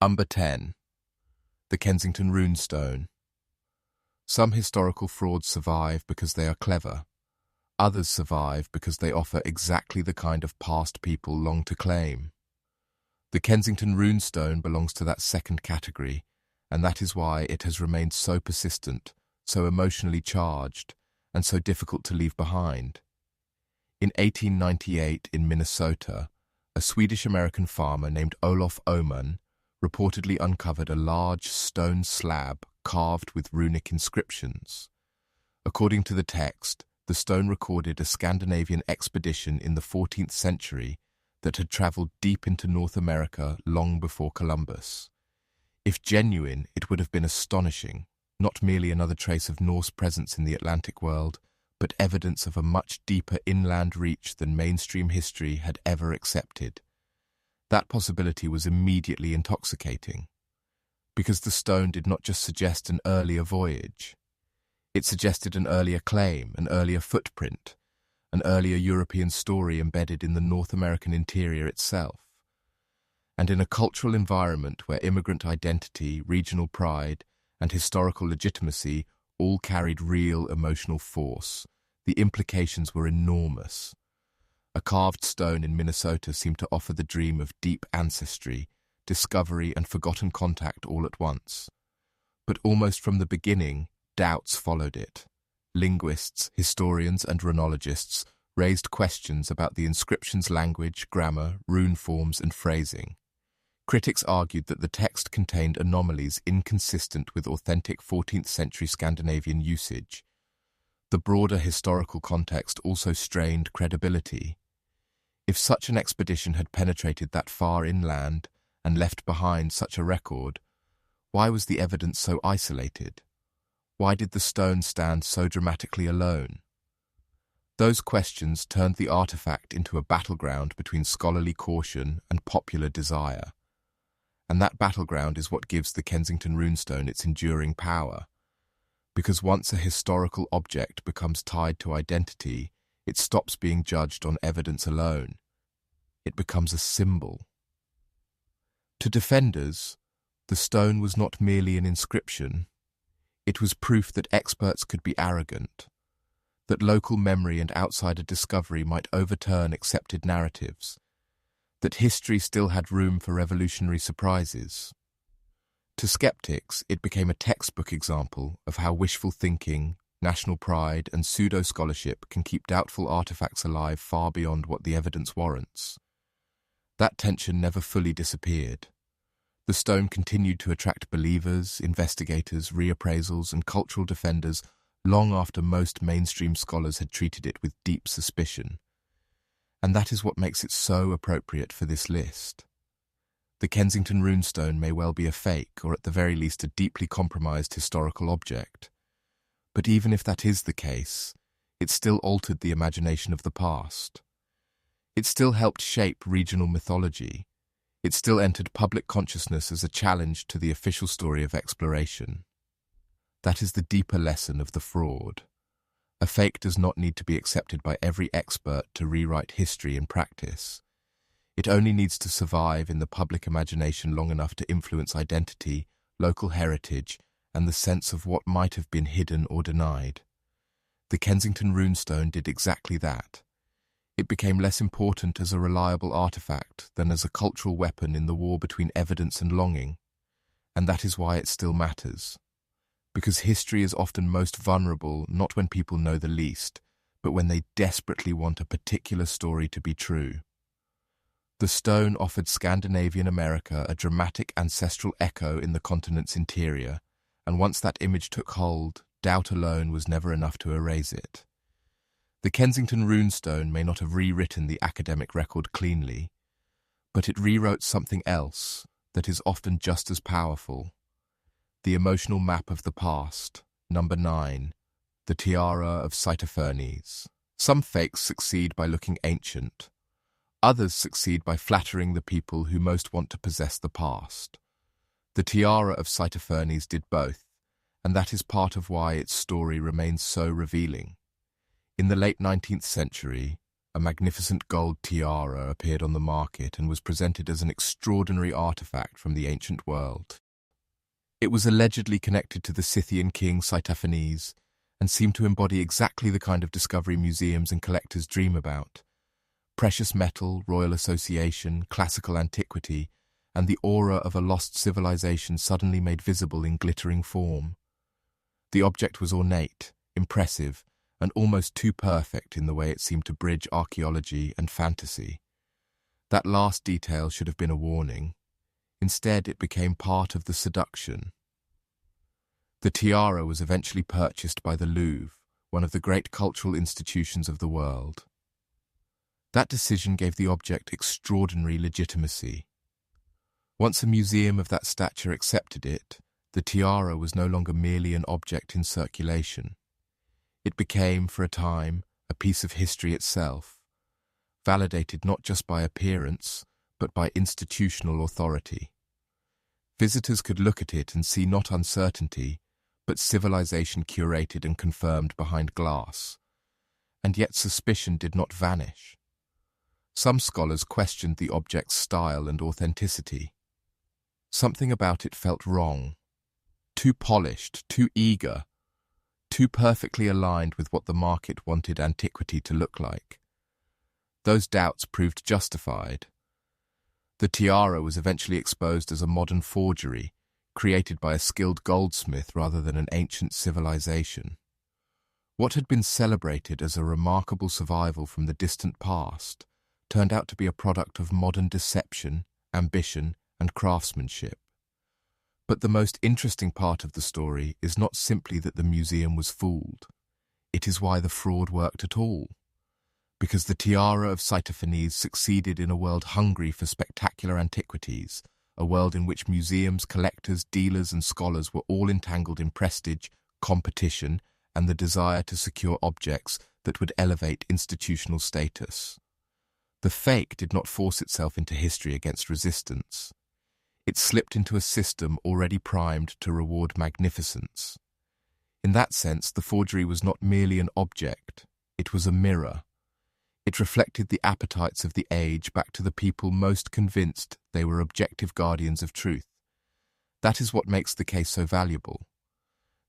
Number 10. The Kensington Runestone. Some historical frauds survive because they are clever. Others survive because they offer exactly the kind of past people long to claim. The Kensington Runestone belongs to that second category, and that is why it has remained so persistent, so emotionally charged, and so difficult to leave behind. In 1898 in Minnesota, a Swedish-American farmer named Olof Öhman reportedly uncovered a large stone slab carved with runic inscriptions. According to the text, the stone recorded a Scandinavian expedition in the 14th century that had travelled deep into North America long before Columbus. If genuine, it would have been astonishing, not merely another trace of Norse presence in the Atlantic world, but evidence of a much deeper inland reach than mainstream history had ever accepted. That possibility was immediately intoxicating, because the stone did not just suggest an earlier voyage. It suggested an earlier claim, an earlier footprint, an earlier European story embedded in the North American interior itself. And in a cultural environment where immigrant identity, regional pride, and historical legitimacy all carried real emotional force, the implications were enormous. A carved stone in Minnesota seemed to offer the dream of deep ancestry, discovery, and forgotten contact all at once. But almost from the beginning, doubts followed it. Linguists, historians, and runologists raised questions about the inscription's language, grammar, rune forms, and phrasing. Critics argued that the text contained anomalies inconsistent with authentic 14th century Scandinavian usage. The broader historical context also strained credibility. If such an expedition had penetrated that far inland and left behind such a record, why was the evidence so isolated? Why did the stone stand so dramatically alone? Those questions turned the artifact into a battleground between scholarly caution and popular desire. And that battleground is what gives the Kensington Runestone its enduring power. Because once a historical object becomes tied to identity, it stops being judged on evidence alone. It becomes a symbol. To defenders, the stone was not merely an inscription. It was proof that experts could be arrogant, that local memory and outsider discovery might overturn accepted narratives, that history still had room for revolutionary surprises. To skeptics, it became a textbook example of how wishful thinking, national pride, and pseudo-scholarship can keep doubtful artifacts alive far beyond what the evidence warrants. That tension never fully disappeared. The stone continued to attract believers, investigators, reappraisals, and cultural defenders long after most mainstream scholars had treated it with deep suspicion. And that is what makes it so appropriate for this list. The Kensington Runestone may well be a fake, or at the very least a deeply compromised historical object. But even if that is the case, it still altered the imagination of the past. It still helped shape regional mythology. It still entered public consciousness as a challenge to the official story of exploration. That is the deeper lesson of the fraud. A fake does not need to be accepted by every expert to rewrite history in practice. It only needs to survive in the public imagination long enough to influence identity, local heritage, and the sense of what might have been hidden or denied. The Kensington Runestone did exactly that. It became less important as a reliable artifact than as a cultural weapon in the war between evidence and longing. And that is why it still matters. Because history is often most vulnerable not when people know the least, but when they desperately want a particular story to be true. The stone offered Scandinavian America a dramatic ancestral echo in the continent's interior, and once that image took hold, doubt alone was never enough to erase it. The Kensington Runestone may not have rewritten the academic record cleanly, but it rewrote something else that is often just as powerful. The emotional map of the past, number 9, the tiara of Saitaphernes. Some fakes succeed by looking ancient. Others succeed by flattering the people who most want to possess the past. The tiara of Saitaphernes did both, and that is part of why its story remains so revealing. In the late 19th century, a magnificent gold tiara appeared on the market and was presented as an extraordinary artifact from the ancient world. It was allegedly connected to the Scythian king Saitaphanes and seemed to embody exactly the kind of discovery museums and collectors dream about. Precious metal, royal association, classical antiquity, and the aura of a lost civilization suddenly made visible in glittering form. The object was ornate, impressive, and almost too perfect in the way it seemed to bridge archaeology and fantasy. That last detail should have been a warning. Instead, it became part of the seduction. The tiara was eventually purchased by the Louvre, one of the great cultural institutions of the world. That decision gave the object extraordinary legitimacy. Once a museum of that stature accepted it, the tiara was no longer merely an object in circulation. It became, for a time, a piece of history itself, validated not just by appearance, but by institutional authority. Visitors could look at it and see not uncertainty, but civilization curated and confirmed behind glass. And yet suspicion did not vanish. Some scholars questioned the object's style and authenticity. Something about it felt wrong. Too polished, too eager, too perfectly aligned with what the market wanted antiquity to look like. Those doubts proved justified. The tiara was eventually exposed as a modern forgery, created by a skilled goldsmith rather than an ancient civilization. What had been celebrated as a remarkable survival from the distant past turned out to be a product of modern deception, ambition, and craftsmanship. But the most interesting part of the story is not simply that the museum was fooled. It is why the fraud worked at all. Because the tiara of Saitaphanes succeeded in a world hungry for spectacular antiquities, a world in which museums, collectors, dealers, and scholars were all entangled in prestige, competition, and the desire to secure objects that would elevate institutional status. The fake did not force itself into history against resistance. It slipped into a system already primed to reward magnificence. In that sense, the forgery was not merely an object, it was a mirror. It reflected the appetites of the age back to the people most convinced they were objective guardians of truth. That is what makes the case so valuable.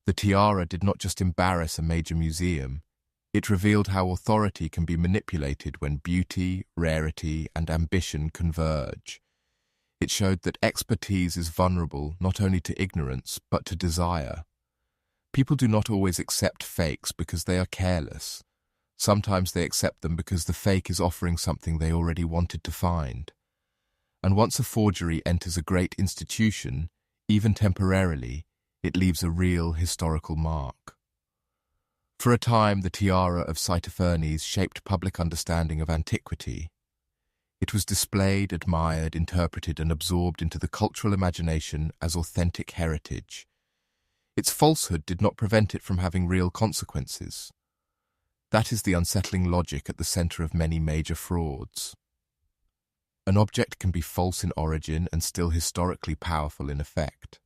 The tiara did not just embarrass a major museum, it revealed how authority can be manipulated when beauty, rarity, and ambition converge. It showed that expertise is vulnerable not only to ignorance, but to desire. People do not always accept fakes because they are careless. Sometimes they accept them because the fake is offering something they already wanted to find. And once a forgery enters a great institution, even temporarily, it leaves a real historical mark. For a time, the tiara of Saitaphanes shaped public understanding of antiquity. It was displayed, admired, interpreted, and absorbed into the cultural imagination as authentic heritage. Its falsehood did not prevent it from having real consequences. That is the unsettling logic at the center of many major frauds. An object can be false in origin and still historically powerful in effect.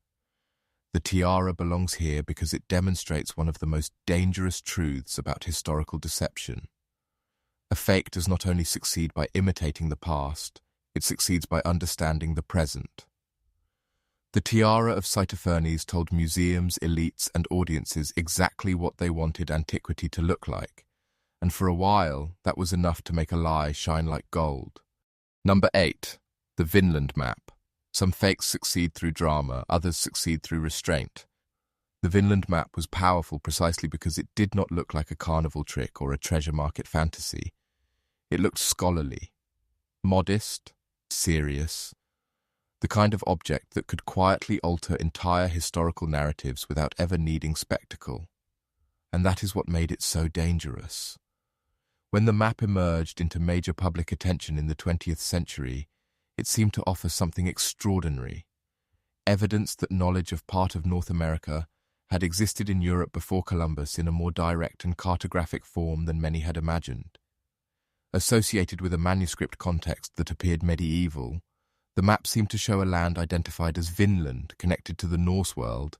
The tiara belongs here because it demonstrates one of the most dangerous truths about historical deception. A fake does not only succeed by imitating the past, it succeeds by understanding the present. The tiara of Saitaphanes told museums, elites, and audiences exactly what they wanted antiquity to look like, and for a while that was enough to make a lie shine like gold. Number 8. The Vinland Map. Some fakes succeed through drama, others succeed through restraint. The Vinland Map was powerful precisely because it did not look like a carnival trick or a treasure market fantasy. It looked scholarly, modest, serious, the kind of object that could quietly alter entire historical narratives without ever needing spectacle. And that is what made it so dangerous. When the map emerged into major public attention in the 20th century, it seemed to offer something extraordinary, evidence that knowledge of part of North America had existed in Europe before Columbus in a more direct and cartographic form than many had imagined. Associated with a manuscript context that appeared medieval, the map seemed to show a land identified as Vinland, connected to the Norse world,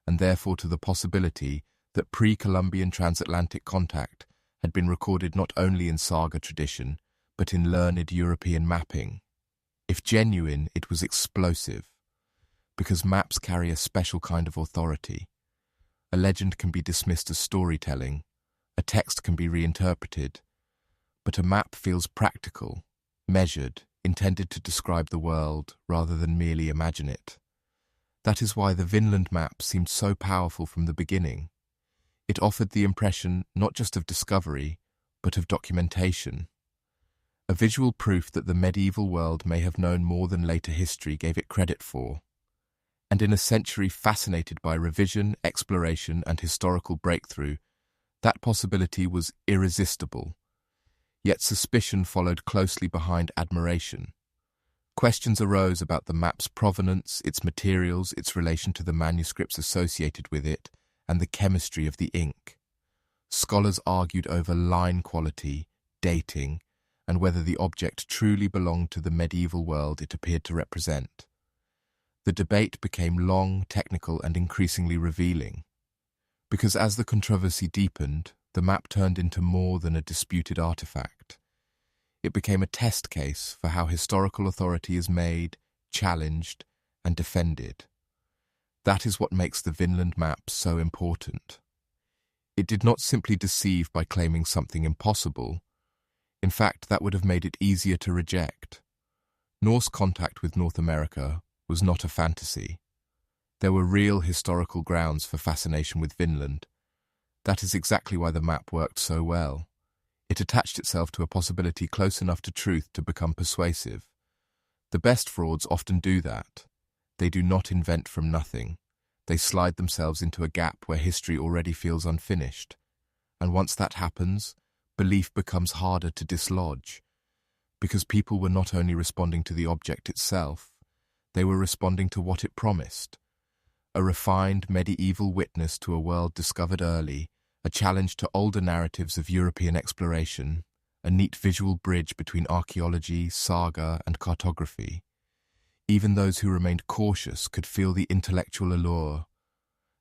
and therefore to the possibility that pre-Columbian transatlantic contact had been recorded not only in saga tradition, but in learned European mapping. If genuine, it was explosive, because maps carry a special kind of authority. A legend can be dismissed as storytelling, a text can be reinterpreted, but a map feels practical, measured, intended to describe the world rather than merely imagine it. That is why the Vinland map seemed so powerful from the beginning. It offered the impression not just of discovery, but of documentation. A visual proof that the medieval world may have known more than later history gave it credit for. And in a century fascinated by revision, exploration, and historical breakthrough, that possibility was irresistible. Yet suspicion followed closely behind admiration. Questions arose about the map's provenance, its materials, its relation to the manuscripts associated with it, and the chemistry of the ink. Scholars argued over line quality, dating, and whether the object truly belonged to the medieval world it appeared to represent. The debate became long, technical, and increasingly revealing. Because as the controversy deepened, the map turned into more than a disputed artifact. It became a test case for how historical authority is made, challenged, and defended. That is what makes the Vinland map so important. It did not simply deceive by claiming something impossible. In fact, that would have made it easier to reject. Norse contact with North America was not a fantasy. There were real historical grounds for fascination with Vinland. That is exactly why the map worked so well. It attached itself to a possibility close enough to truth to become persuasive. The best frauds often do that. They do not invent from nothing. They slide themselves into a gap where history already feels unfinished. And once that happens, belief becomes harder to dislodge. Because people were not only responding to the object itself, they were responding to what it promised. A refined medieval witness to a world discovered early, a challenge to older narratives of European exploration, a neat visual bridge between archaeology, saga, and cartography. Even those who remained cautious could feel the intellectual allure.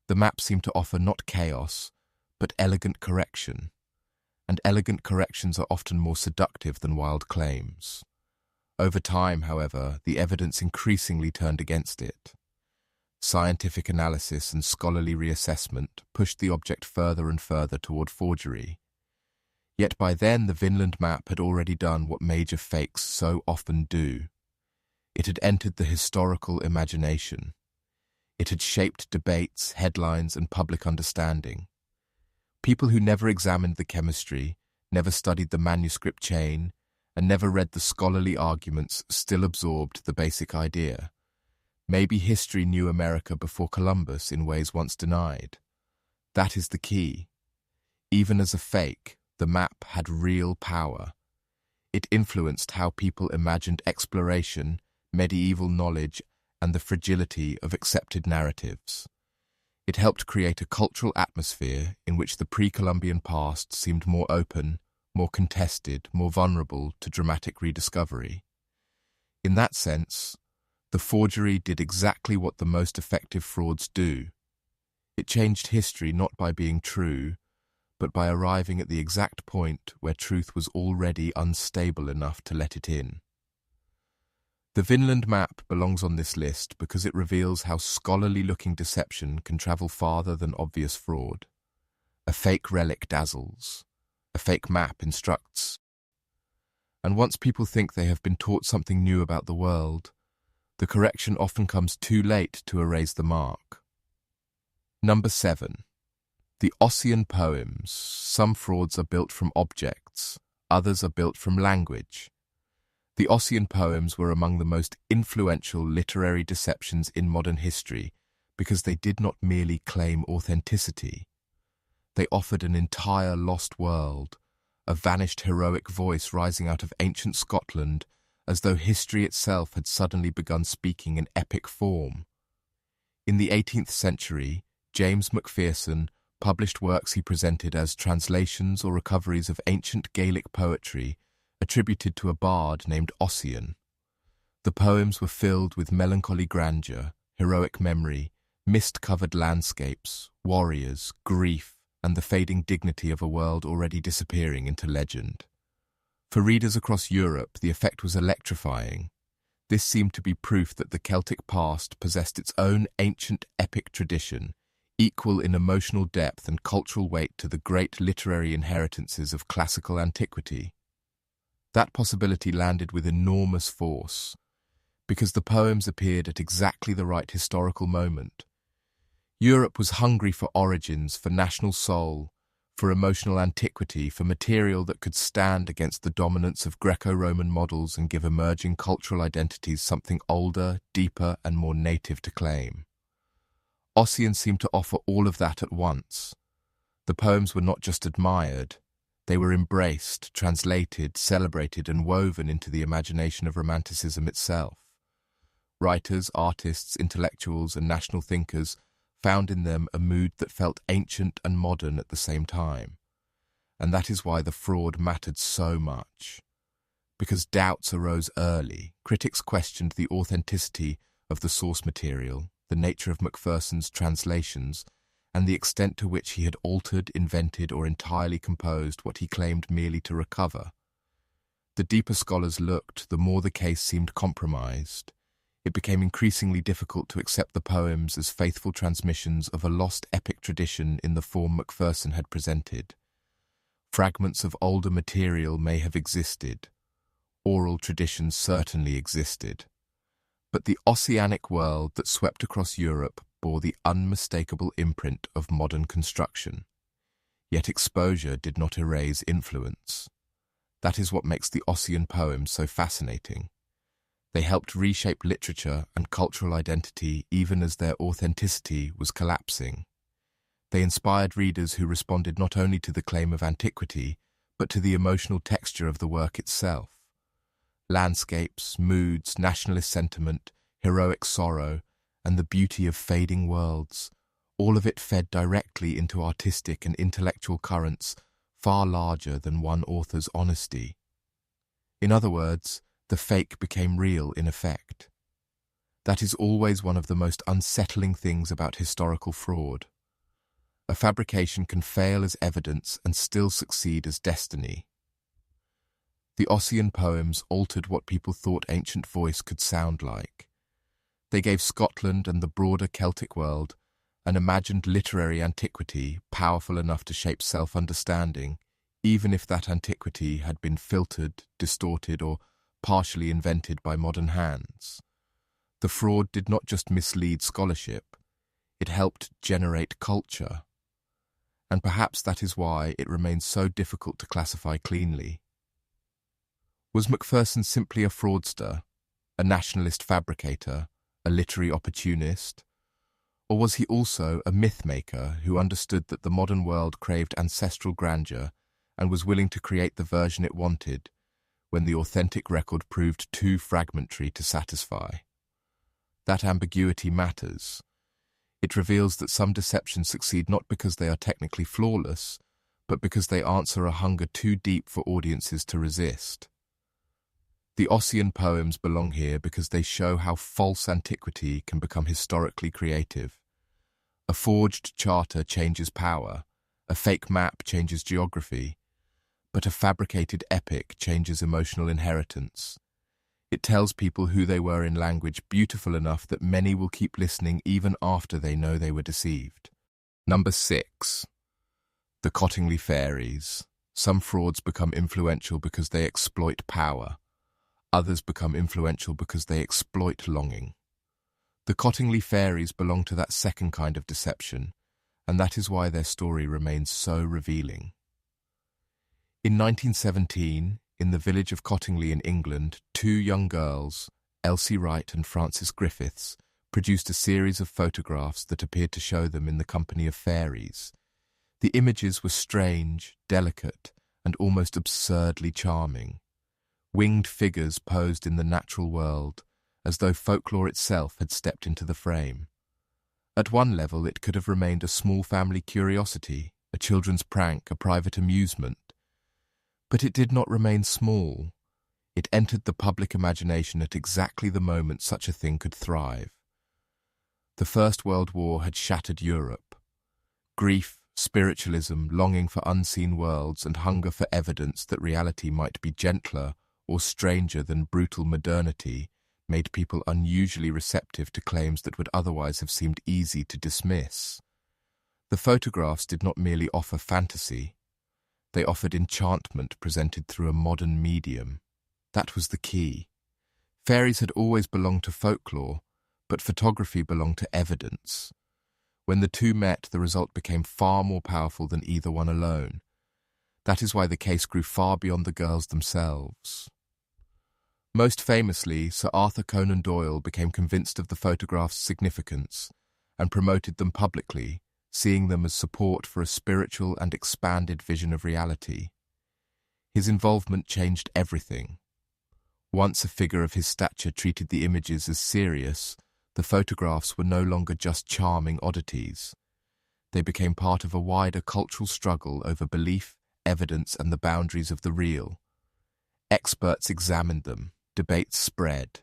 The map seemed to offer not chaos, but elegant correction. And elegant corrections are often more seductive than wild claims. Over time, however, the evidence increasingly turned against it. Scientific analysis and scholarly reassessment pushed the object further and further toward forgery. Yet by then the Vinland map had already done what major fakes so often do. It had entered the historical imagination. It had shaped debates, headlines, and public understanding. People who never examined the chemistry, never studied the manuscript chain, and never read the scholarly arguments still absorbed the basic idea. Maybe history knew America before Columbus in ways once denied. That is the key. Even as a fake, the map had real power. It influenced how people imagined exploration, medieval knowledge, and the fragility of accepted narratives. It helped create a cultural atmosphere in which the pre-Columbian past seemed more open, more contested, more vulnerable to dramatic rediscovery. In that sense, the forgery did exactly what the most effective frauds do. It changed history not by being true, but by arriving at the exact point where truth was already unstable enough to let it in. The Vinland map belongs on this list because it reveals how scholarly-looking deception can travel farther than obvious fraud. A fake relic dazzles. A fake map instructs. And once people think they have been taught something new about the world, the correction often comes too late to erase the mark. Number 7. The Ossian poems. Some frauds are built from objects, others are built from language. The Ossian poems were among the most influential literary deceptions in modern history because they did not merely claim authenticity. They offered an entire lost world, a vanished heroic voice rising out of ancient Scotland, as though history itself had suddenly begun speaking in epic form. In the 18th century, James Macpherson published works he presented as translations or recoveries of ancient Gaelic poetry attributed to a bard named Ossian. The poems were filled with melancholy grandeur, heroic memory, mist-covered landscapes, warriors, grief, and the fading dignity of a world already disappearing into legend. For readers across Europe, the effect was electrifying. This seemed to be proof that the Celtic past possessed its own ancient epic tradition, equal in emotional depth and cultural weight to the great literary inheritances of classical antiquity. That possibility landed with enormous force, because the poems appeared at exactly the right historical moment. Europe was hungry for origins, for national soul, for emotional antiquity, for material that could stand against the dominance of Greco-Roman models and give emerging cultural identities something older, deeper, and more native to claim. Ossian seemed to offer all of that at once. The poems were not just admired, they were embraced, translated, celebrated, and woven into the imagination of Romanticism itself. Writers, artists, intellectuals, and national thinkers found in them a mood that felt ancient and modern at the same time. And that is why the fraud mattered so much. Because doubts arose early, critics questioned the authenticity of the source material, the nature of Macpherson's translations, and the extent to which he had altered, invented, or entirely composed what he claimed merely to recover. The deeper scholars looked, the more the case seemed compromised. It became increasingly difficult to accept the poems as faithful transmissions of a lost epic tradition in the form Macpherson had presented. Fragments of older material may have existed. Oral traditions certainly existed. But the Ossianic world that swept across Europe bore the unmistakable imprint of modern construction. Yet exposure did not erase influence. That is what makes the Ossian poems so fascinating. They helped reshape literature and cultural identity even as their authenticity was collapsing. They inspired readers who responded not only to the claim of antiquity, but to the emotional texture of the work itself. Landscapes, moods, nationalist sentiment, heroic sorrow, and the beauty of fading worlds, all of it fed directly into artistic and intellectual currents far larger than one author's honesty. In other words, the fake became real in effect. That is always one of the most unsettling things about historical fraud. A fabrication can fail as evidence and still succeed as destiny. The Ossian poems altered what people thought ancient voice could sound like. They gave Scotland and the broader Celtic world an imagined literary antiquity powerful enough to shape self-understanding, even if that antiquity had been filtered, distorted, or partially invented by modern hands. The fraud did not just mislead scholarship, it helped generate culture. And perhaps that is why it remains so difficult to classify cleanly. Was Macpherson simply a fraudster, a nationalist fabricator, a literary opportunist? Or was he also a myth-maker who understood that the modern world craved ancestral grandeur and was willing to create the version it wanted when the authentic record proved too fragmentary to satisfy? That ambiguity matters. It reveals that some deceptions succeed not because they are technically flawless, but because they answer a hunger too deep for audiences to resist. The Ossian poems belong here because they show how false antiquity can become historically creative. A forged charter changes power, a fake map changes geography, but a fabricated epic changes emotional inheritance. It tells people who they were in language beautiful enough that many will keep listening even after they know they were deceived. Number 6. The Cottingley Fairies. Some frauds become influential because they exploit power. Others become influential because they exploit longing. The Cottingley Fairies belong to that second kind of deception, and that is why their story remains so revealing. In 1917, in the village of Cottingley in England, two young girls, Elsie Wright and Frances Griffiths, produced a series of photographs that appeared to show them in the company of fairies. The images were strange, delicate, and almost absurdly charming. Winged figures posed in the natural world, as though folklore itself had stepped into the frame. At one level, it could have remained a small family curiosity, a children's prank, a private amusement. But it did not remain small. It entered the public imagination at exactly the moment such a thing could thrive. The First World War had shattered Europe. Grief, spiritualism, longing for unseen worlds, and hunger for evidence that reality might be gentler or stranger than brutal modernity made people unusually receptive to claims that would otherwise have seemed easy to dismiss. The photographs did not merely offer fantasy. They offered enchantment presented through a modern medium. That was the key. Fairies had always belonged to folklore, but photography belonged to evidence. When the two met, the result became far more powerful than either one alone. That is why the case grew far beyond the girls themselves. Most famously, Sir Arthur Conan Doyle became convinced of the photographs' significance and promoted them publicly, seeing them as support for a spiritual and expanded vision of reality. His involvement changed everything. Once a figure of his stature treated the images as serious, the photographs were no longer just charming oddities. They became part of a wider cultural struggle over belief, evidence, and the boundaries of the real. Experts examined them. Debates spread.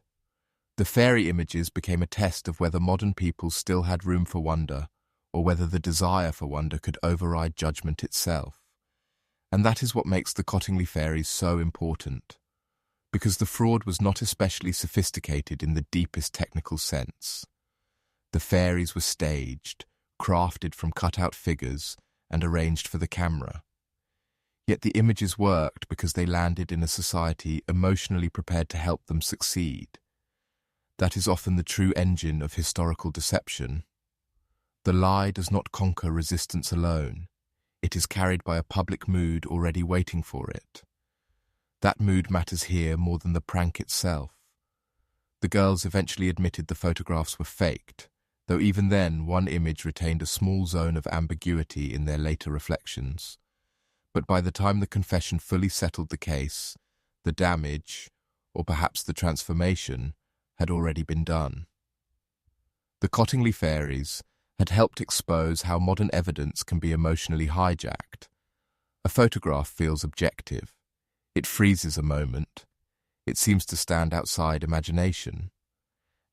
The fairy images became a test of whether modern people still had room for wonder, or whether the desire for wonder could override judgment itself. And that is what makes the Cottingley fairies so important. Because the fraud was not especially sophisticated in the deepest technical sense. The fairies were staged, crafted from cut-out figures, and arranged for the camera. Yet the images worked because they landed in a society emotionally prepared to help them succeed. That is often the true engine of historical deception. The lie does not conquer resistance alone. It is carried by a public mood already waiting for it. That mood matters here more than the prank itself. The girls eventually admitted the photographs were faked, though even then one image retained a small zone of ambiguity in their later reflections. But by the time the confession fully settled the case, the damage, or perhaps the transformation, had already been done. The Cottingley fairies had helped expose how modern evidence can be emotionally hijacked. A photograph feels objective. It freezes a moment. It seems to stand outside imagination.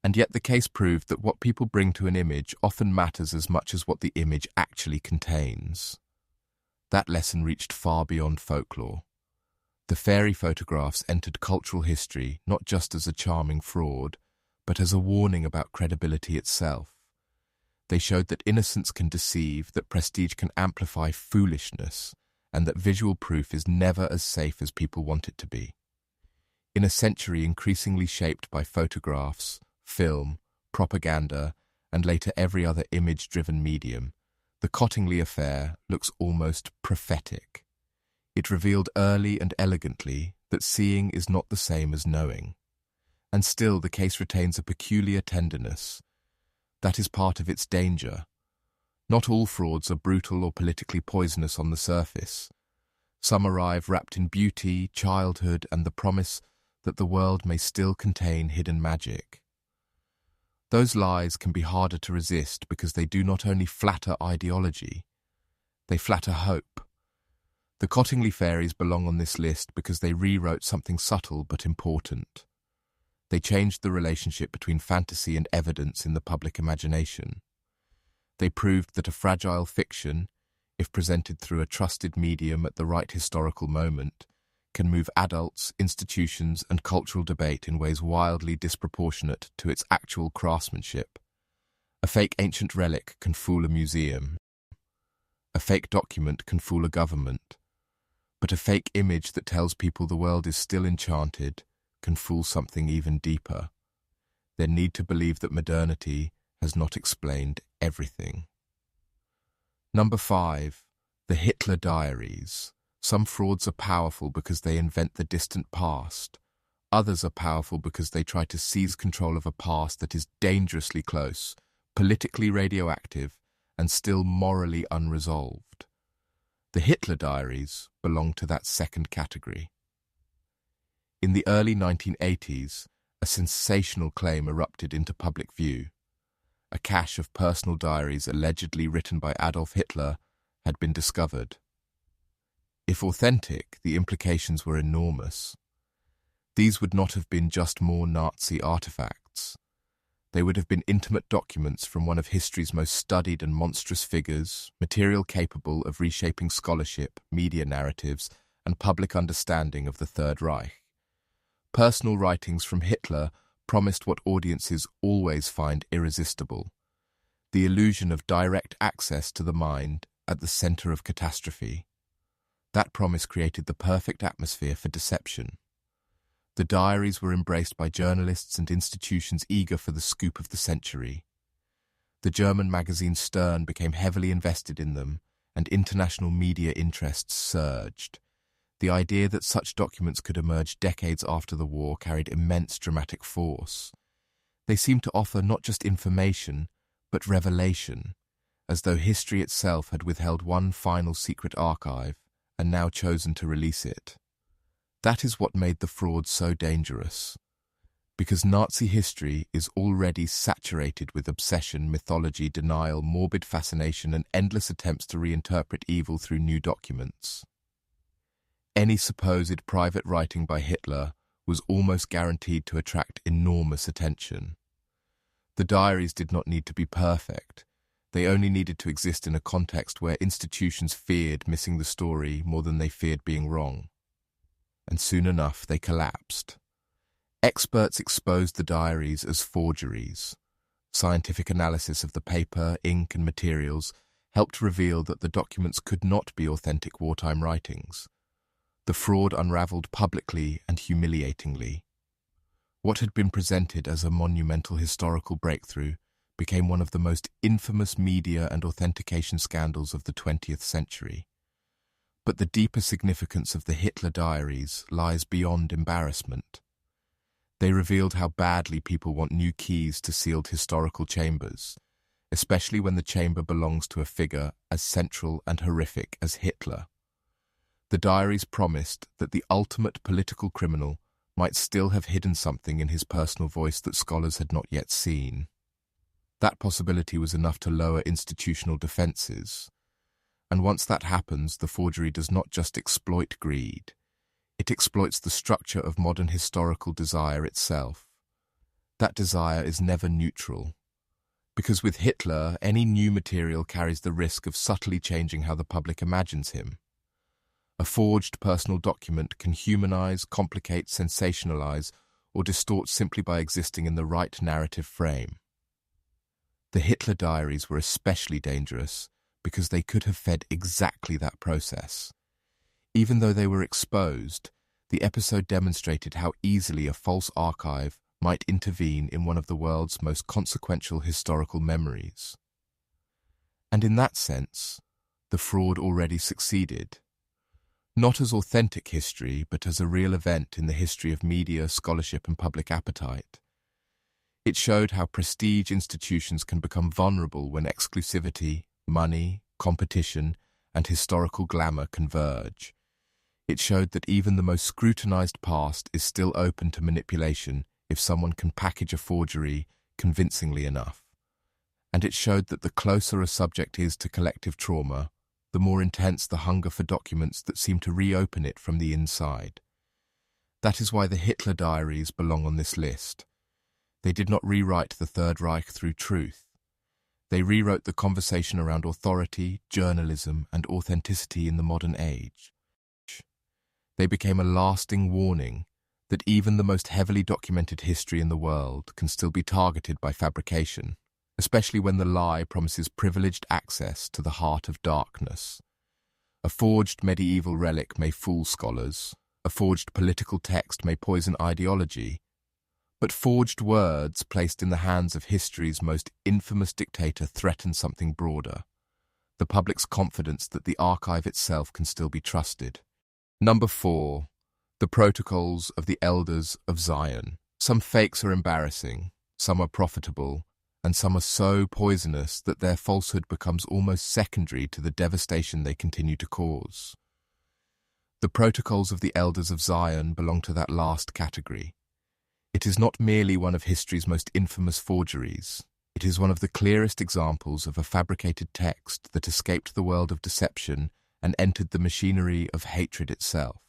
And yet the case proved that what people bring to an image often matters as much as what the image actually contains. That lesson reached far beyond folklore. The fairy photographs entered cultural history not just as a charming fraud, but as a warning about credibility itself. They showed that innocence can deceive, that prestige can amplify foolishness, and that visual proof is never as safe as people want it to be. In a century increasingly shaped by photographs, film, propaganda, and later every other image-driven medium, the Cottingley affair looks almost prophetic. It revealed early and elegantly that seeing is not the same as knowing. And still the case retains a peculiar tenderness. That is part of its danger. Not all frauds are brutal or politically poisonous on the surface. Some arrive wrapped in beauty, childhood, and the promise that the world may still contain hidden magic. Those lies can be harder to resist because they do not only flatter ideology, they flatter hope. The Cottingley fairies belong on this list because they rewrote something subtle but important. They changed the relationship between fantasy and evidence in the public imagination. They proved that a fragile fiction, if presented through a trusted medium at the right historical moment, can move adults, institutions, and cultural debate in ways wildly disproportionate to its actual craftsmanship. A fake ancient relic can fool a museum. A fake document can fool a government. But a fake image that tells people the world is still enchanted can fool something even deeper. Their need to believe that modernity has not explained everything. Number 5. The Hitler Diaries. Some frauds are powerful because they invent the distant past. Others are powerful because they try to seize control of a past that is dangerously close, politically radioactive, and still morally unresolved. The Hitler Diaries belong to that second category. In the early 1980s, a sensational claim erupted into public view. A cache of personal diaries allegedly written by Adolf Hitler had been discovered. If authentic, the implications were enormous. These would not have been just more Nazi artifacts. They would have been intimate documents from one of history's most studied and monstrous figures, material capable of reshaping scholarship, media narratives, and public understanding of the Third Reich. Personal writings from Hitler promised what audiences always find irresistible: the illusion of direct access to the mind at the center of catastrophe. That promise created the perfect atmosphere for deception. The diaries were embraced by journalists and institutions eager for the scoop of the century. The German magazine Stern became heavily invested in them, and international media interests surged. The idea that such documents could emerge decades after the war carried immense dramatic force. They seemed to offer not just information, but revelation, as though history itself had withheld one final secret archive and now chosen to release it. That is what made the fraud so dangerous. Because Nazi history is already saturated with obsession, mythology, denial, morbid fascination, and endless attempts to reinterpret evil through new documents. Any supposed private writing by Hitler was almost guaranteed to attract enormous attention. The diaries did not need to be perfect. They only needed to exist in a context where institutions feared missing the story more than they feared being wrong. And soon enough, they collapsed. Experts exposed the diaries as forgeries. Scientific analysis of the paper, ink, and materials helped reveal that the documents could not be authentic wartime writings. The fraud unraveled publicly and humiliatingly. What had been presented as a monumental historical breakthrough became one of the most infamous media and authentication scandals of the 20th century. But the deeper significance of the Hitler diaries lies beyond embarrassment. They revealed how badly people want new keys to sealed historical chambers, especially when the chamber belongs to a figure as central and horrific as Hitler. The diaries promised that the ultimate political criminal might still have hidden something in his personal voice that scholars had not yet seen. That possibility was enough to lower institutional defenses. And once that happens, the forgery does not just exploit greed. It exploits the structure of modern historical desire itself. That desire is never neutral. Because with Hitler, any new material carries the risk of subtly changing how the public imagines him. A forged personal document can humanize, complicate, sensationalize, or distort simply by existing in the right narrative frame. The Hitler diaries were especially dangerous because they could have fed exactly that process. Even though they were exposed, the episode demonstrated how easily a false archive might intervene in one of the world's most consequential historical memories. And in that sense, the fraud already succeeded. Not as authentic history, but as a real event in the history of media, scholarship, and public appetite. It showed how prestige institutions can become vulnerable when exclusivity, money, competition, and historical glamour converge. It showed that even the most scrutinized past is still open to manipulation if someone can package a forgery convincingly enough. And it showed that the closer a subject is to collective trauma, the more intense the hunger for documents that seem to reopen it from the inside. That is why the Hitler diaries belong on this list. They did not rewrite the Third Reich through truth. They rewrote the conversation around authority, journalism, and authenticity in the modern age. They became a lasting warning that even the most heavily documented history in the world can still be targeted by fabrication, especially when the lie promises privileged access to the heart of darkness. A forged medieval relic may fool scholars, a forged political text may poison ideology, but forged words placed in the hands of history's most infamous dictator threaten something broader: the public's confidence that the archive itself can still be trusted. Number 4. The Protocols of the Elders of Zion. Some fakes are embarrassing, some are profitable, and some are so poisonous that their falsehood becomes almost secondary to the devastation they continue to cause. The Protocols of the Elders of Zion belong to that last category. It is not merely one of history's most infamous forgeries. It is one of the clearest examples of a fabricated text that escaped the world of deception and entered the machinery of hatred itself.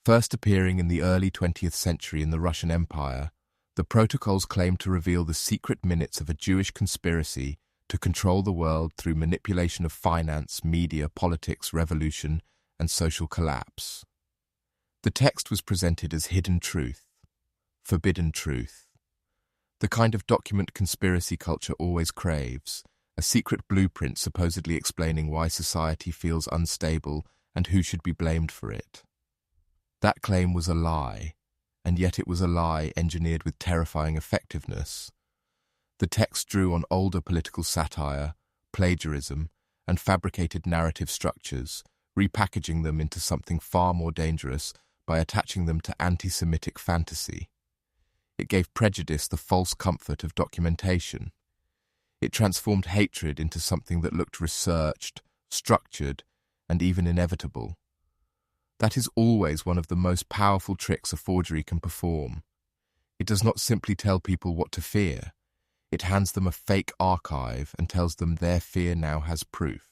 First appearing in the early 20th century in the Russian Empire, The protocols claimed to reveal the secret minutes of a Jewish conspiracy to control the world through manipulation of finance, media, politics, revolution, and social collapse. The text was presented as hidden truth, forbidden truth, the kind of document conspiracy culture always craves, a secret blueprint supposedly explaining why society feels unstable and who should be blamed for it. That claim was a lie, and yet it was a lie engineered with terrifying effectiveness. The text drew on older political satire, plagiarism, and fabricated narrative structures, repackaging them into something far more dangerous by attaching them to anti-Semitic fantasy. It gave prejudice the false comfort of documentation. It transformed hatred into something that looked researched, structured, and even inevitable. That is always one of the most powerful tricks a forgery can perform. It does not simply tell people what to fear. It hands them a fake archive and tells them their fear now has proof.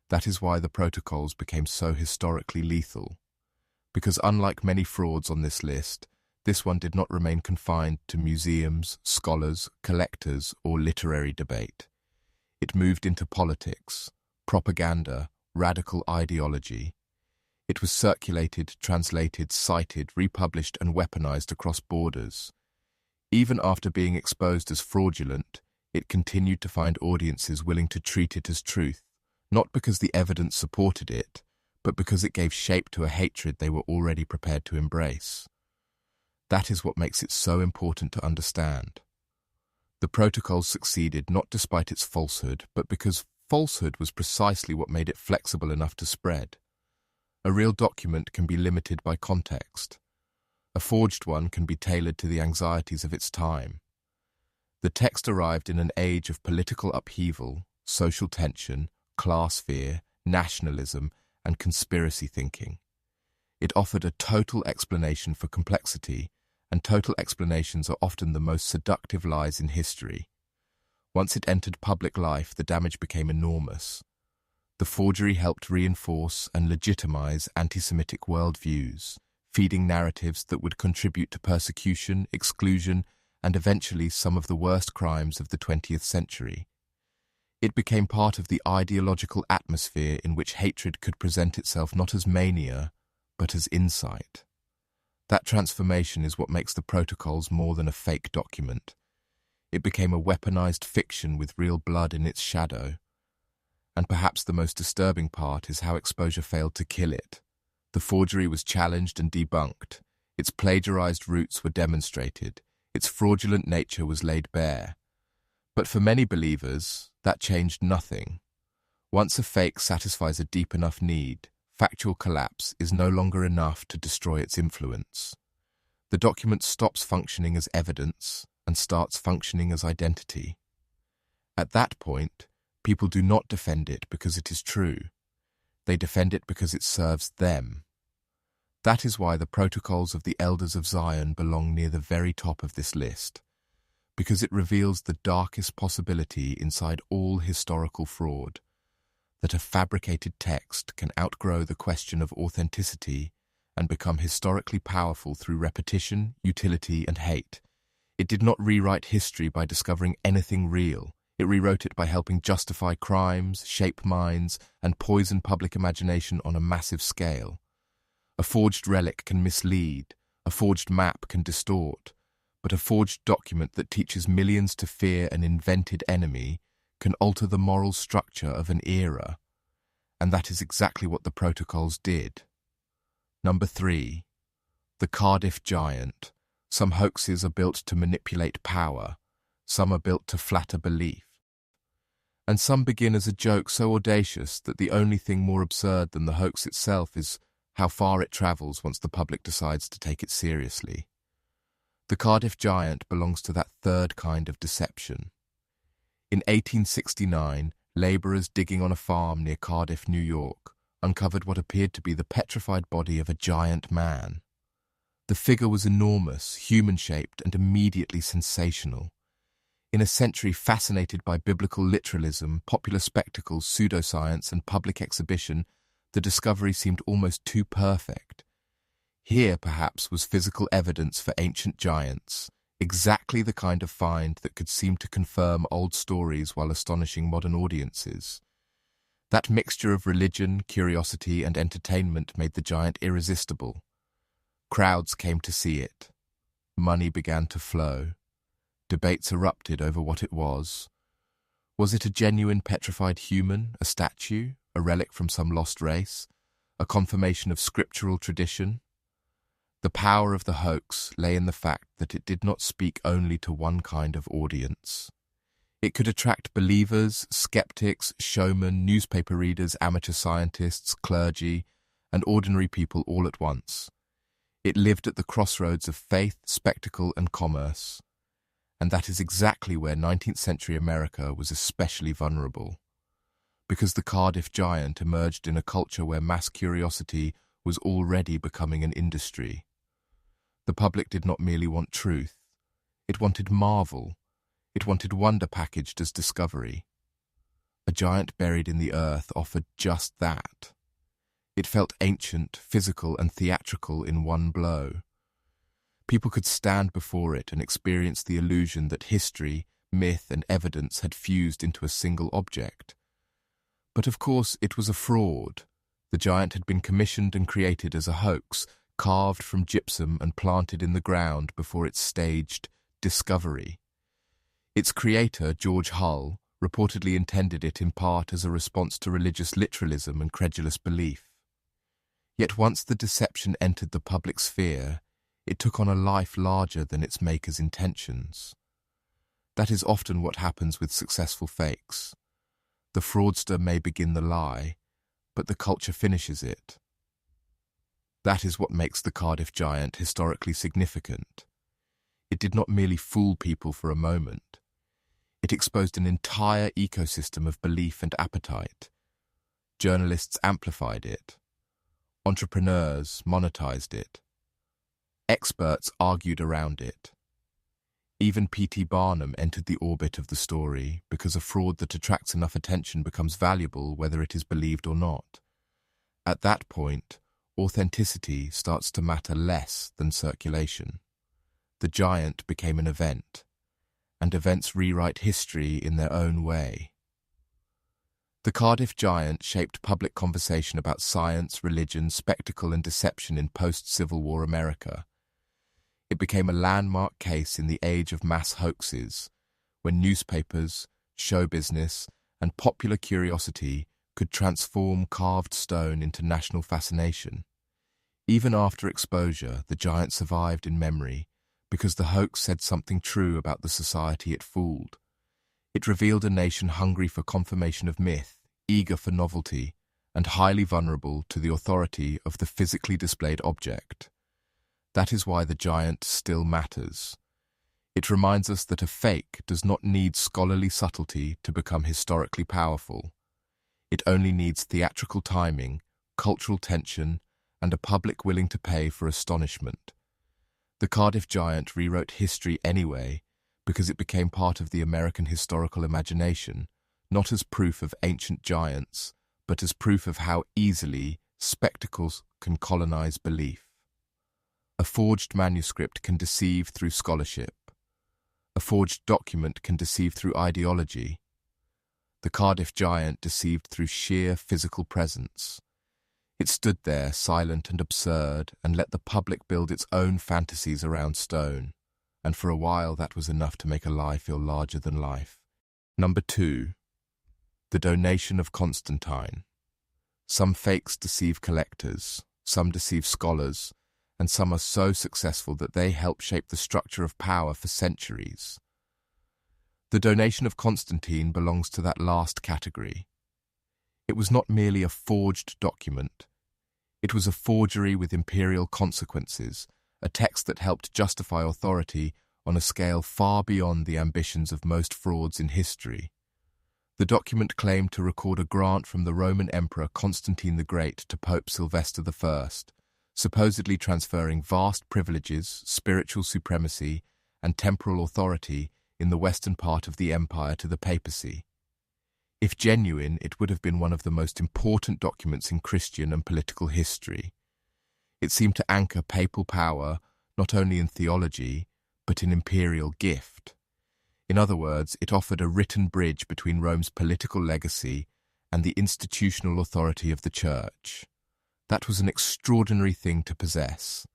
That is why the protocols became so historically lethal. Because unlike many frauds on this list, this one did not remain confined to museums, scholars, collectors, or literary debate. It moved into politics, propaganda, radical ideology. It was circulated, translated, cited, republished, and weaponized across borders. Even after being exposed as fraudulent, it continued to find audiences willing to treat it as truth, not because the evidence supported it, but because it gave shape to a hatred they were already prepared to embrace. That is what makes it so important to understand. The protocols succeeded not despite its falsehood, but because falsehood was precisely what made it flexible enough to spread. A real document can be limited by context. A forged one can be tailored to the anxieties of its time. The text arrived in an age of political upheaval, social tension, class fear, nationalism, and conspiracy thinking. It offered a total explanation for complexity, and total explanations are often the most seductive lies in history. Once it entered public life, the damage became enormous. The forgery helped reinforce and legitimize anti-Semitic worldviews, feeding narratives that would contribute to persecution, exclusion, and eventually some of the worst crimes of the 20th century. It became part of the ideological atmosphere in which hatred could present itself not as mania, but as insight. That transformation is what makes the protocols more than a fake document. It became a weaponized fiction with real blood in its shadow. And perhaps the most disturbing part is how exposure failed to kill it. The forgery was challenged and debunked. Its plagiarized roots were demonstrated. Its fraudulent nature was laid bare. But for many believers, that changed nothing. Once a fake satisfies a deep enough need, factual collapse is no longer enough to destroy its influence. The document stops functioning as evidence and starts functioning as identity. At that point, people do not defend it because it is true. They defend it because it serves them. That is why the protocols of the Elders of Zion belong near the very top of this list, because it reveals the darkest possibility inside all historical fraud, that a fabricated text can outgrow the question of authenticity and become historically powerful through repetition, utility, and hate. It did not rewrite history by discovering anything real. It rewrote it by helping justify crimes, shape minds, and poison public imagination on a massive scale. A forged relic can mislead, a forged map can distort, but a forged document that teaches millions to fear an invented enemy can alter the moral structure of an era. And that is exactly what the protocols did. Number 3. The Cardiff Giant. Some hoaxes are built to manipulate power, some are built to flatter belief. And some begin as a joke so audacious that the only thing more absurd than the hoax itself is how far it travels once the public decides to take it seriously. The Cardiff Giant belongs to that third kind of deception. In 1869, labourers digging on a farm near Cardiff, New York, uncovered what appeared to be the petrified body of a giant man. The figure was enormous, human-shaped, and immediately sensational. In a century fascinated by biblical literalism, popular spectacle, pseudoscience, and public exhibition, the discovery seemed almost too perfect. Here, perhaps, was physical evidence for ancient giants, Exactly the kind of find that could seem to confirm old stories while astonishing modern audiences. That mixture of religion, curiosity, and entertainment made the giant irresistible. Crowds came to see it. Money began to flow. Debates erupted over what it was. Was it a genuine petrified human, a statue, a relic from some lost race, a confirmation of scriptural tradition? The power of the hoax lay in the fact that it did not speak only to one kind of audience. It could attract believers, skeptics, showmen, newspaper readers, amateur scientists, clergy, and ordinary people all at once. It lived at the crossroads of faith, spectacle, and commerce. And that is exactly where 19th century America was especially vulnerable. Because the Cardiff giant emerged in a culture where mass curiosity was already becoming an industry. The public did not merely want truth. It wanted marvel. It wanted wonder packaged as discovery. A giant buried in the earth offered just that. It felt ancient, physical, and theatrical in one blow. People could stand before it and experience the illusion that history, myth, and evidence had fused into a single object. But of course, it was a fraud. The giant had been commissioned and created as a hoax, carved from gypsum and planted in the ground before its staged discovery. Its creator, George Hull, reportedly intended it in part as a response to religious literalism and credulous belief. Yet once the deception entered the public sphere, it took on a life larger than its maker's intentions. That is often what happens with successful fakes. The fraudster may begin the lie, but the culture finishes it. That is what makes the Cardiff giant historically significant. It did not merely fool people for a moment. It exposed an entire ecosystem of belief and appetite. Journalists amplified it. Entrepreneurs monetized it. Experts argued around it. Even P.T. Barnum entered the orbit of the story because a fraud that attracts enough attention becomes valuable whether it is believed or not. At that point, authenticity starts to matter less than circulation. The giant became an event, and events rewrite history in their own way. The Cardiff giant shaped public conversation about science, religion, spectacle, and deception in post-Civil War America. It became a landmark case in the age of mass hoaxes, when newspapers, show business, and popular curiosity could transform carved stone into national fascination. Even after exposure, the giant survived in memory because the hoax said something true about the society it fooled. It revealed a nation hungry for confirmation of myth, eager for novelty, and highly vulnerable to the authority of the physically displayed object. That is why the giant still matters. It reminds us that a fake does not need scholarly subtlety to become historically powerful. It only needs theatrical timing, cultural tension, and a public willing to pay for astonishment. The Cardiff giant rewrote history anyway because it became part of the American historical imagination, not as proof of ancient giants, but as proof of how easily spectacles can colonize belief. A forged manuscript can deceive through scholarship. A forged document can deceive through ideology. The Cardiff giant deceived through sheer physical presence. It stood there, silent and absurd, and let the public build its own fantasies around stone, and for a while that was enough to make a lie feel larger than life. Number 2. The donation of Constantine. Some fakes deceive collectors, some deceive scholars, and some are so successful that they help shape the structure of power for centuries. The donation of Constantine belongs to that last category. It was not merely a forged document. It was a forgery with imperial consequences, a text that helped justify authority on a scale far beyond the ambitions of most frauds in history. The document claimed to record a grant from the Roman Emperor Constantine the Great to Pope Sylvester I, supposedly transferring vast privileges, spiritual supremacy, and temporal authority in the western part of the empire to the papacy. If genuine, it would have been one of the most important documents in Christian and political history. It seemed to anchor papal power not only in theology, but an imperial gift. In other words, it offered a written bridge between Rome's political legacy and the institutional authority of the Church. That was an extraordinary thing to possess,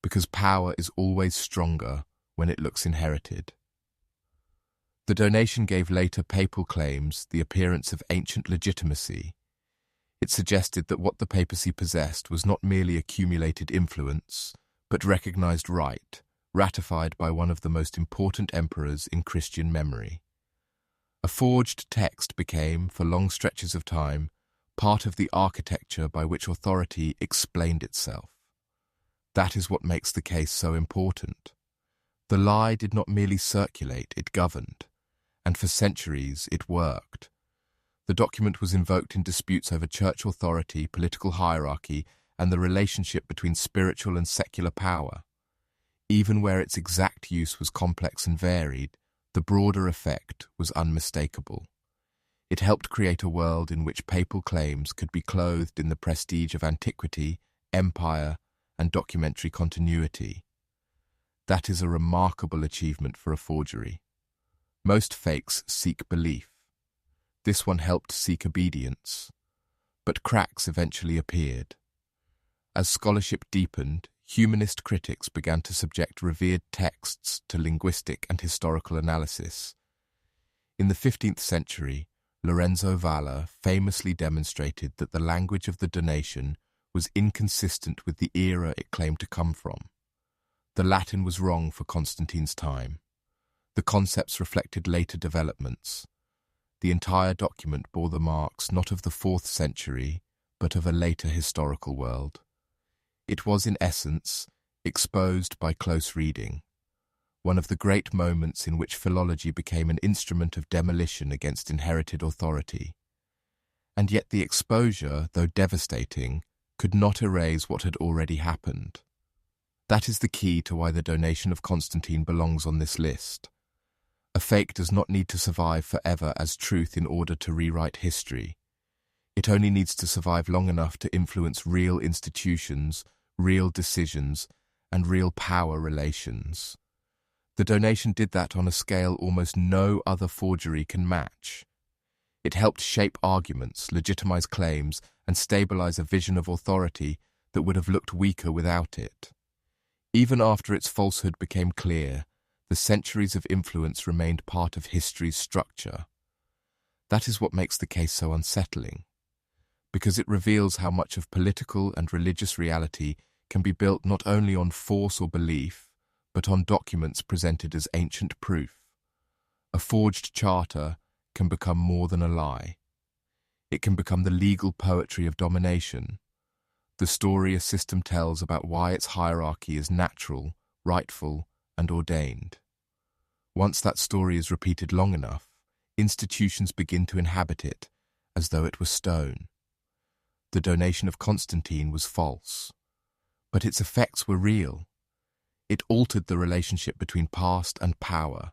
because power is always stronger when it looks inherited. The donation gave later papal claims the appearance of ancient legitimacy. It suggested that what the papacy possessed was not merely accumulated influence, but recognized right, ratified by one of the most important emperors in Christian memory. A forged text became, for long stretches of time, part of the architecture by which authority explained itself. That is what makes the case so important. The lie did not merely circulate, it governed, and for centuries it worked. The document was invoked in disputes over church authority, political hierarchy, and the relationship between spiritual and secular power. Even where its exact use was complex and varied, the broader effect was unmistakable. It helped create a world in which papal claims could be clothed in the prestige of antiquity, empire, and documentary continuity. That is a remarkable achievement for a forgery. Most fakes seek belief. This one helped seek obedience. But cracks eventually appeared. As scholarship deepened, humanist critics began to subject revered texts to linguistic and historical analysis. In the 15th century, Lorenzo Valla famously demonstrated that the language of the donation was inconsistent with the era it claimed to come from. The Latin was wrong for Constantine's time. The concepts reflected later developments. The entire document bore the marks not of the 4th century, but of a later historical world. It was, in essence, exposed by close reading, one of the great moments in which philology became an instrument of demolition against inherited authority. And yet the exposure, though devastating, could not erase what had already happened. That is the key to why the donation of Constantine belongs on this list. A fake does not need to survive forever as truth in order to rewrite history. It only needs to survive long enough to influence real institutions, real decisions, and real power relations. The donation did that on a scale almost no other forgery can match. It helped shape arguments, legitimize claims, and stabilize a vision of authority that would have looked weaker without it. Even after its falsehood became clear, the centuries of influence remained part of history's structure. That is what makes the case so unsettling, because it reveals how much of political and religious reality can be built not only on force or belief, but on documents presented as ancient proof. A forged charter can become more than a lie. It can become the legal poetry of domination, the story a system tells about why its hierarchy is natural, rightful, and ordained. Once that story is repeated long enough, institutions begin to inhabit it as though it were stone. The donation of Constantine was false, but its effects were real. It altered the relationship between past and power.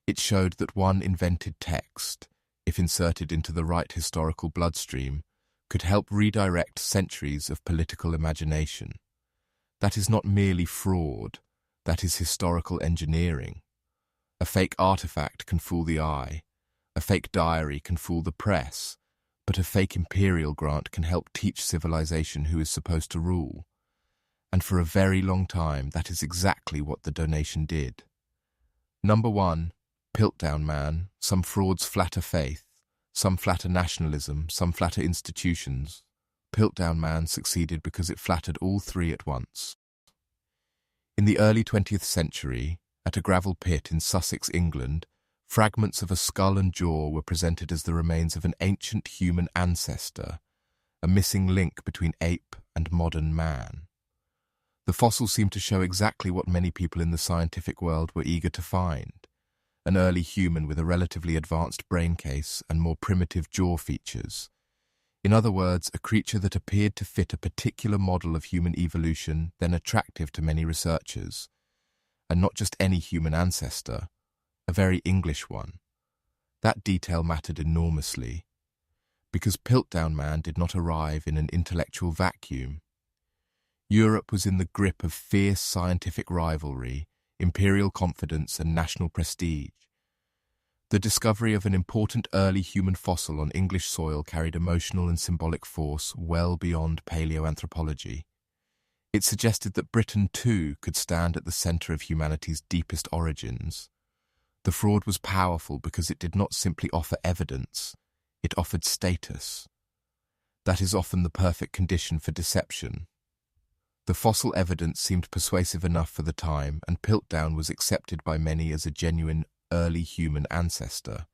It showed that one invented text, if inserted into the right historical bloodstream, could help redirect centuries of political imagination. That is not merely fraud, that is historical engineering. A fake artifact can fool the eye, a fake diary can fool the press, but a fake imperial grant can help teach civilization who is supposed to rule. And for a very long time, that is exactly what the donation did. Number 1, Piltdown Man. Some frauds flatter faith, some flatter nationalism, some flatter institutions. Piltdown Man succeeded because it flattered all three at once. In the early 20th century, at a gravel pit in Sussex, England, fragments of a skull and jaw were presented as the remains of an ancient human ancestor, a missing link between ape and modern man. The fossils seemed to show exactly what many people in the scientific world were eager to find: an early human with a relatively advanced brain case and more primitive jaw features. In other words, a creature that appeared to fit a particular model of human evolution, then attractive to many researchers. And not just any human ancestor, a very English one. That detail mattered enormously, because Piltdown Man did not arrive in an intellectual vacuum. Europe was in the grip of fierce scientific rivalry, imperial confidence, and national prestige. The discovery of an important early human fossil on English soil carried emotional and symbolic force well beyond paleoanthropology. It suggested that Britain, too, could stand at the center of humanity's deepest origins. The fraud was powerful because it did not simply offer evidence, it offered status. That is often the perfect condition for deception. The fossil evidence seemed persuasive enough for the time, and Piltdown was accepted by many as a genuine early human ancestor.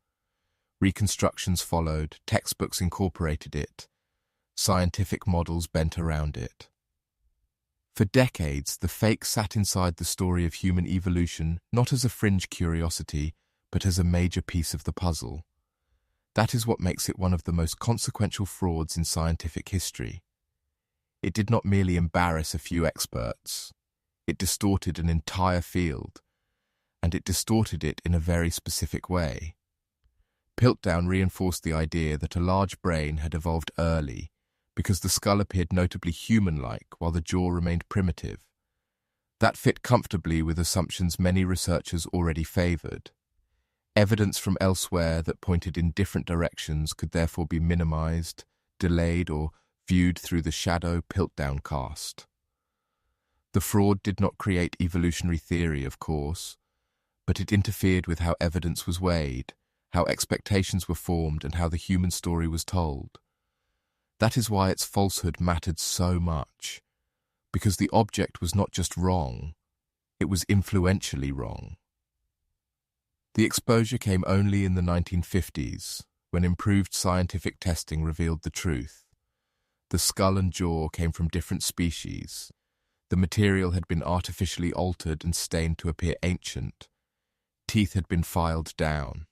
Reconstructions followed, textbooks incorporated it, scientific models bent around it. For decades, the fake sat inside the story of human evolution not as a fringe curiosity, but as a major piece of the puzzle. That is what makes it one of the most consequential frauds in scientific history. It did not merely embarrass a few experts. It distorted an entire field, and it distorted it in a very specific way. Piltdown reinforced the idea that a large brain had evolved early because the skull appeared notably human-like while the jaw remained primitive. That fit comfortably with assumptions many researchers already favored. Evidence from elsewhere that pointed in different directions could therefore be minimized, delayed, or viewed through the shadow Piltdown cast. The fraud did not create evolutionary theory, of course, but it interfered with how evidence was weighed, how expectations were formed, and how the human story was told. That is why its falsehood mattered so much, because the object was not just wrong, it was influentially wrong. The exposure came only in the 1950s, when improved scientific testing revealed the truth. The skull and jaw came from different species. The material had been artificially altered and stained to appear ancient. Teeth had been filed down.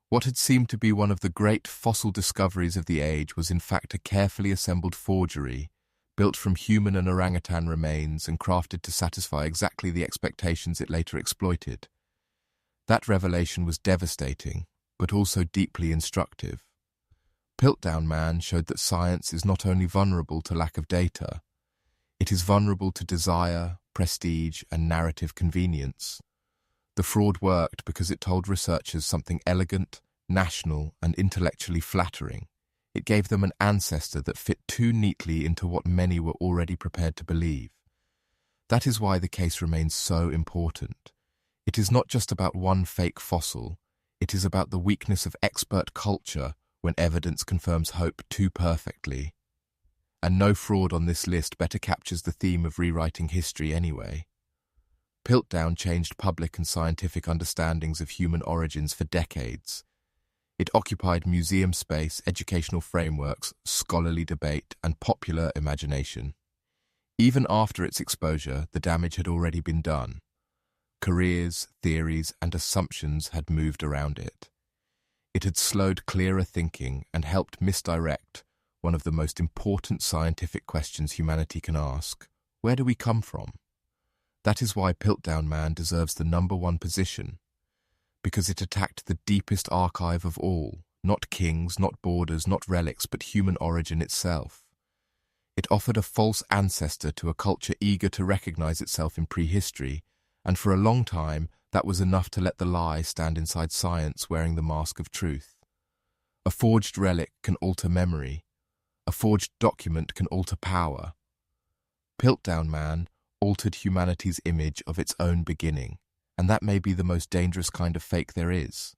What had seemed to be one of the great fossil discoveries of the age was in fact a carefully assembled forgery, built from human and orangutan remains and crafted to satisfy exactly the expectations it later exploited. That revelation was devastating, but also deeply instructive. Piltdown Man showed that science is not only vulnerable to lack of data, it is vulnerable to desire, prestige, and narrative convenience. The fraud worked because it told researchers something elegant, national, and intellectually flattering. It gave them an ancestor that fit too neatly into what many were already prepared to believe. That is why the case remains so important. It is not just about one fake fossil, it is about the weakness of expert culture when evidence confirms hope too perfectly. And no fraud on this list better captures the theme of rewriting history anyway. Piltdown changed public and scientific understandings of human origins for decades. It occupied museum space, educational frameworks, scholarly debate, and popular imagination. Even after its exposure, the damage had already been done. Careers, theories, and assumptions had moved around it. It had slowed clearer thinking and helped misdirect one of the most important scientific questions humanity can ask: where do we come from? That is why Piltdown Man deserves the #1 position, because it attacked the deepest archive of all, not kings, not borders, not relics, but human origin itself. It offered a false ancestor to a culture eager to recognize itself in prehistory, and for a long time that was enough to let the lie stand inside science wearing the mask of truth. A forged relic can alter memory. A forged document can alter power. Piltdown Man altered humanity's image of its own beginning, and that may be the most dangerous kind of fake there is.